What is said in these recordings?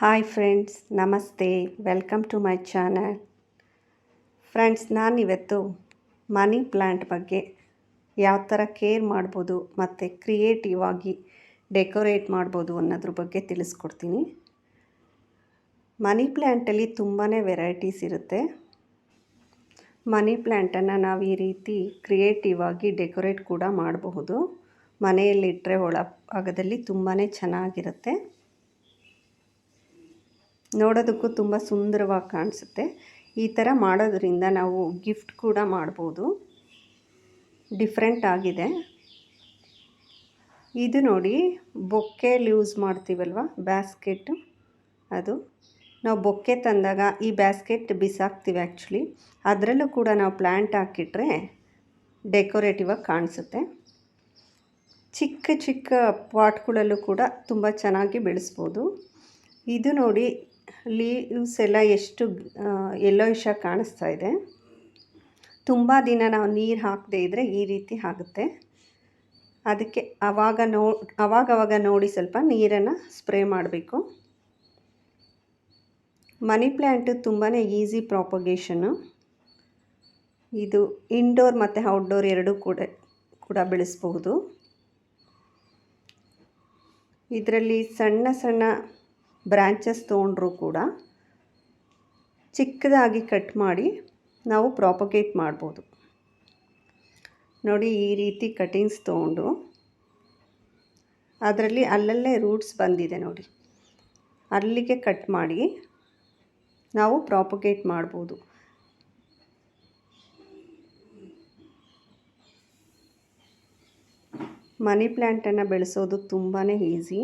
Hi friends, ನಮಸ್ತೆ. Welcome to my channel. Friends, ನಾನಿವತ್ತು money plant ಬಗ್ಗೆ ಯಾವ ಥರ ಕೇರ್ ಮಾಡ್ಬೋದು ಮತ್ತು ಕ್ರಿಯೇಟಿವ್ ಆಗಿ ಡೆಕೋರೇಟ್ ಮಾಡ್ಬೋದು ಅನ್ನೋದ್ರ ಬಗ್ಗೆ ತಿಳಿಸ್ಕೊಡ್ತೀನಿ. ಮನಿ ಪ್ಲ್ಯಾಂಟಲ್ಲಿ ತುಂಬಾ ವೆರೈಟೀಸ್ ಇರುತ್ತೆ. ಮನಿ ಪ್ಲ್ಯಾಂಟನ್ನು ನಾವು ಈ ರೀತಿ ಕ್ರಿಯೇಟಿವ್ ಆಗಿ ಡೆಕೋರೇಟ್ ಕೂಡ ಮಾಡಬಹುದು. ಮನೆಯಲ್ಲಿಟ್ಟರೆ ಒಳಭಾಗದಲ್ಲಿ ತುಂಬಾ ಚೆನ್ನಾಗಿರುತ್ತೆ. ನೋಡೋದಕ್ಕೂ ತುಂಬ ಸುಂದರವಾಗಿ ಕಾಣಿಸುತ್ತೆ. ಈ ಥರ ಮಾಡೋದ್ರಿಂದ ನಾವು ಗಿಫ್ಟ್ ಕೂಡ ಮಾಡ್ಬೋದು. ಡಿಫ್ರೆಂಟ್ ಆಗಿದೆ. ಇದು ನೋಡಿ, ಬೊಕ್ಕೆಲಿ ಯೂಸ್ ಮಾಡ್ತೀವಲ್ವ, ಬ್ಯಾಸ್ಕೆಟು. ಅದು ನಾವು ಬೊಕ್ಕೆ ತಂದಾಗ ಈ ಬ್ಯಾಸ್ಕೆಟ್ ಬಿಸಾಕ್ತೀವಿ ಆ್ಯಕ್ಚುಲಿ. ಅದರಲ್ಲೂ ಕೂಡ ನಾವು ಪ್ಲ್ಯಾಂಟ್ ಹಾಕಿಟ್ರೆ ಡೆಕೋರೇಟಿವ್ ಆಗಿ ಕಾಣಿಸುತ್ತೆ. ಚಿಕ್ಕ ಚಿಕ್ಕ ಪಾಟ್ಗಳಲ್ಲೂ ಕೂಡ ತುಂಬ ಚೆನ್ನಾಗಿ ಬೆಳೆಸ್ಬೋದು. ಇದು ನೋಡಿ, ಲೀವ್ಸ್ ಎಲ್ಲ ಎಷ್ಟು ಯೆಲ್ಲೋಯಿಶ್ ಆಗಿ ಕಾಣಿಸ್ತಾ ಇದೆ. ತುಂಬ ದಿನ ನಾವು ನೀರು ಹಾಕದೇ ಇದ್ದರೆ ಈ ರೀತಿ ಆಗುತ್ತೆ. ಅದಕ್ಕೆ ಅವಾಗವಾಗ ನೋಡಿ ಸ್ವಲ್ಪ ನೀರನ್ನು ಸ್ಪ್ರೇ ಮಾಡಬೇಕು. ಮನಿ ಪ್ಲ್ಯಾಂಟು ತುಂಬಾ ಈಸಿ ಪ್ರಾಪಗೇಷನ್ನು. ಇದು ಇಂಡೋರ್ ಮತ್ತು ಔಟ್ಡೋರ್ ಎರಡೂ ಕೂಡ ಬೆಳೆಸ್ಬಹುದು. ಇದರಲ್ಲಿ ಸಣ್ಣ ಸಣ್ಣ ಬ್ರ್ಯಾಂಚಸ್ ತೊಗೊಂಡ್ರೂ ಕೂಡ ಚಿಕ್ಕದಾಗಿ ಕಟ್ ಮಾಡಿ ನಾವು ಪ್ರಾಪಗೇಟ್ ಮಾಡ್ಬೋದು. ನೋಡಿ, ಈ ರೀತಿ ಕಟಿಂಗ್ಸ್ ತೊಗೊಂಡು ಅದರಲ್ಲಿ ಅಲ್ಲಲ್ಲೇ ರೂಟ್ಸ್ ಬಂದಿದೆ ನೋಡಿ, ಅಲ್ಲಿಗೆ ಕಟ್ ಮಾಡಿ ನಾವು ಪ್ರಾಪಗೇಟ್ ಮಾಡ್ಬೋದು. ಮನಿ ಪ್ಲ್ಯಾಂಟನ್ನು ಬೆಳೆಸೋದು ತುಂಬಾ ಈಸಿ,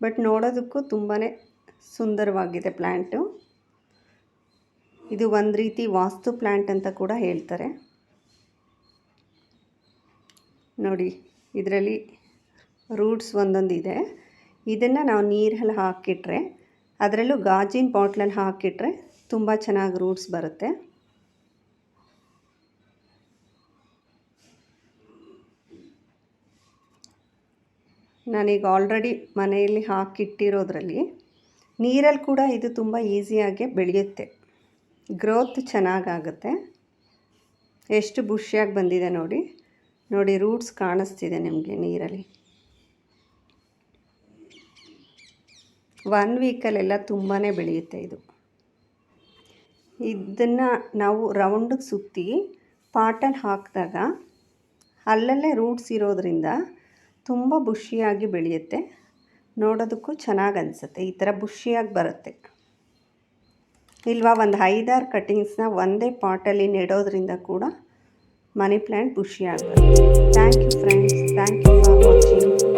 ಬಟ್ ನೋಡೋದಕ್ಕೂ ತುಂಬಾ ಸುಂದರವಾಗಿದೆ ಪ್ಲ್ಯಾಂಟು. ಇದು ಒಂದು ರೀತಿ ವಾಸ್ತು ಪ್ಲ್ಯಾಂಟ್ ಅಂತ ಕೂಡ ಹೇಳ್ತಾರೆ. ನೋಡಿ, ಇದರಲ್ಲಿ ರೂಟ್ಸ್ ಒಂದೊಂದಿದೆ. ಇದನ್ನು ನಾವು ನೀರಲ್ಲಿ ಹಾಕಿಟ್ರೆ, ಅದರಲ್ಲೂ ಗಾಜಿನ ಬಾಟ್ಲಲ್ಲಿ ಹಾಕಿಟ್ರೆ ತುಂಬ ಚೆನ್ನಾಗಿ ರೂಟ್ಸ್ ಬರುತ್ತೆ. ನಾನೀಗ ಆಲ್ರೆಡಿ ಮನೆಯಲ್ಲಿ ಹಾಕಿಟ್ಟಿರೋದ್ರಲ್ಲಿ ನೀರಲ್ಲಿ ಕೂಡ ಇದು ತುಂಬ ಈಸಿಯಾಗಿ ಬೆಳೆಯುತ್ತೆ. ಗ್ರೋತ್ ಚೆನ್ನಾಗಾಗುತ್ತೆ. ಎಷ್ಟು ಬುಷಿಯಾಗಿ ಬಂದಿದೆ ನೋಡಿ. ನೋಡಿ, ರೂಟ್ಸ್ ಕಾಣಿಸ್ತಿದೆ ನಿಮಗೆ ನೀರಲ್ಲಿ. 1 ವೀಕಲ್ಲೆಲ್ಲ ತುಂಬಾ ಬೆಳೆಯುತ್ತೆ ಇದು. ಇದನ್ನು ನಾವು ರೌಂಡಿಗೆ ಸುತ್ತಿ ಪಾಟಲ್ಲಿ ಹಾಕಿದಾಗ ಅಲ್ಲಲ್ಲೇ ರೂಟ್ಸ್ ಇರೋದ್ರಿಂದ ತುಂಬ ಬುಷಿಯಾಗಿ ಬೆಳೆಯುತ್ತೆ. ನೋಡೋದಕ್ಕೂ ಚೆನ್ನಾಗಿ ಅನಿಸುತ್ತೆ. ಈ ಥರ ಬುಷಿಯಾಗಿ ಬರುತ್ತೆ. ಇಲ್ವಾ, ಒಂದು 5-6 ಕಟ್ಟಿಂಗ್ಸ್ನ ಒಂದೇ ಪಾಟಲ್ಲಿ ನೆಡೋದ್ರಿಂದ ಕೂಡ ಮನಿ ಪ್ಲ್ಯಾಂಟ್ ಬುಷಿಯಾಗಿ ಬರುತ್ತೆ. Thank you friends. Thank you for watching.